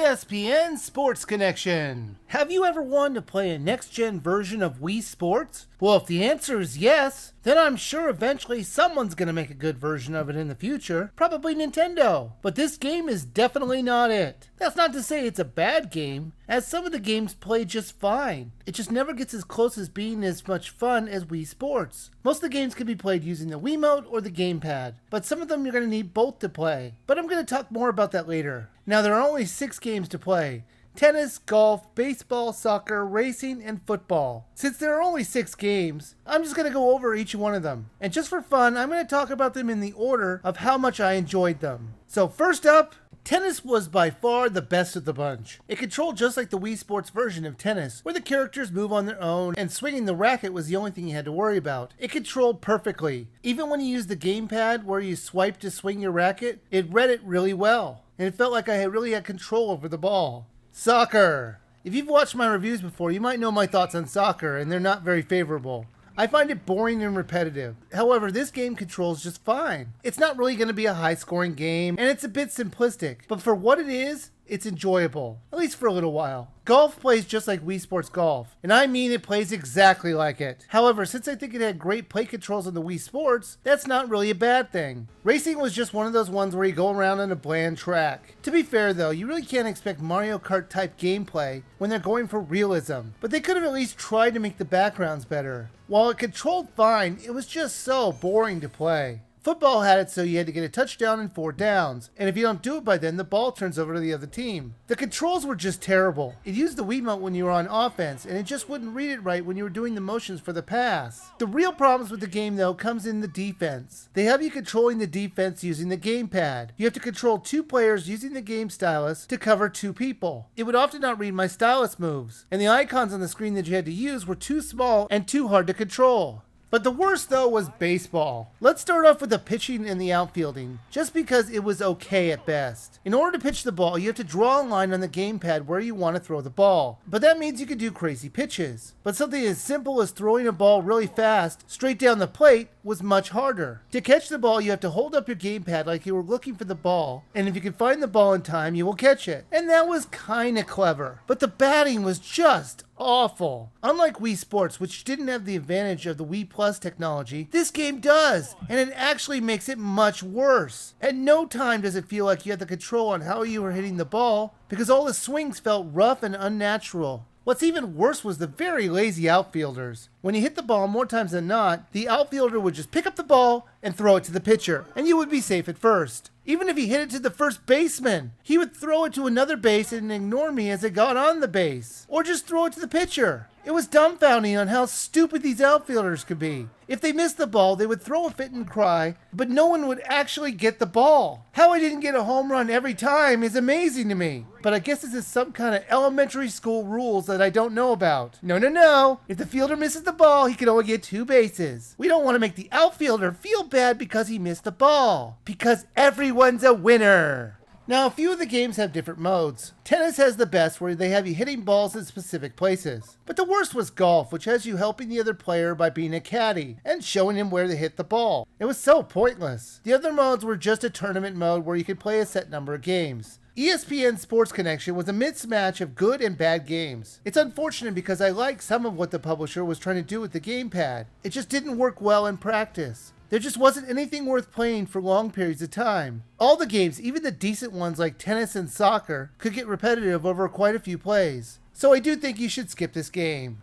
ESPN Sports Connection. Have you ever wanted to play a next-gen version of Wii Sports? Well, if the answer is yes, then I'm sure eventually someone's going to make a good version of it in the future, probably Nintendo. But this game is definitely not it. That's not to say it's a bad game, as some of the games play just fine. It just never gets as close as being as much fun as Wii Sports. Most of the games can be played using the Wiimote or the gamepad, but some of them you're going to need both to play. But I'm going to talk more about that later. Now, there are only 6 games to play: tennis, golf, baseball, soccer, racing, and football. Since there are only 6 games, I'm just going to go over each one of them. And just for fun, I'm going to talk about them in the order of how much I enjoyed them. So first up, tennis was by far the best of the bunch. It controlled just like the Wii Sports version of tennis, where the characters move on their own and swinging the racket was the only thing you had to worry about. It controlled perfectly. Even when you used the gamepad where you swipe to swing your racket, it read it really well. And it felt like I really had control over the ball. Soccer. If you've watched my reviews before, you might know my thoughts on soccer, and they're not very favorable. I find it boring and repetitive. However, this game controls just fine. It's not really going to be a high-scoring game, and it's a bit simplistic, but for what it is, it's enjoyable, at least for a little while. Golf plays just like Wii Sports Golf, and I mean it plays exactly like it. However, since I think it had great play controls on the Wii Sports, that's not really a bad thing. Racing was just one of those ones where you go around on a bland track. To be fair though, you really can't expect Mario Kart type gameplay when they're going for realism, but they could have at least tried to make the backgrounds better. While it controlled fine, it was just so boring to play. Football had it so you had to get a touchdown and 4 downs, and if you don't do it by then, the ball turns over to the other team. The controls were just terrible. It used the Wiimote when you were on offense, and it just wouldn't read it right when you were doing the motions for the pass. The real problems with the game though comes in the defense. They have you controlling the defense using the gamepad. You have to control 2 players using the game stylus to cover 2 people. It would often not read my stylus moves, and the icons on the screen that you had to use were too small and too hard to control. But the worst though was baseball. Let's start off with the pitching and the outfielding, just because it was okay at best. In order to pitch the ball, you have to draw a line on the gamepad where you want to throw the ball. But that means you can do crazy pitches. But something as simple as throwing a ball really fast, straight down the plate, was much harder. To catch the ball, you have to hold up your gamepad like you were looking for the ball, and if you can find the ball in time, you will catch it. And that was kinda clever. But the batting was just awful. Unlike Wii Sports, which didn't have the advantage of the Wii Plus technology, this game does, and it actually makes it much worse. At no time does it feel like you have the control on how you were hitting the ball, because all the swings felt rough and unnatural. What's even worse was the very lazy outfielders. When you hit the ball more times than not, the outfielder would just pick up the ball and throw it to the pitcher, and you would be safe at first. Even if he hit it to the first baseman, he would throw it to another base and ignore me as it got on the base. Or just throw it to the pitcher. It was dumbfounding on how stupid these outfielders could be. If they missed the ball, they would throw a fit and cry, but no one would actually get the ball. How I didn't get a home run every time is amazing to me. But I guess this is some kind of elementary school rules that I don't know about. No. If the fielder misses the ball, he can only get 2 bases. We don't want to make the outfielder feel bad because he missed the ball. Because everyone's a winner. Now, a few of the games have different modes. Tennis has the best, where they have you hitting balls in specific places. But the worst was golf, which has you helping the other player by being a caddy and showing him where to hit the ball. It was so pointless. The other modes were just a tournament mode where you could play a set number of games. ESPN Sports Connection was a mismatch of good and bad games. It's unfortunate because I liked some of what the publisher was trying to do with the gamepad. It just didn't work well in practice. There just wasn't anything worth playing for long periods of time. All the games, even the decent ones like tennis and soccer, could get repetitive over quite a few plays. So I do think you should skip this game.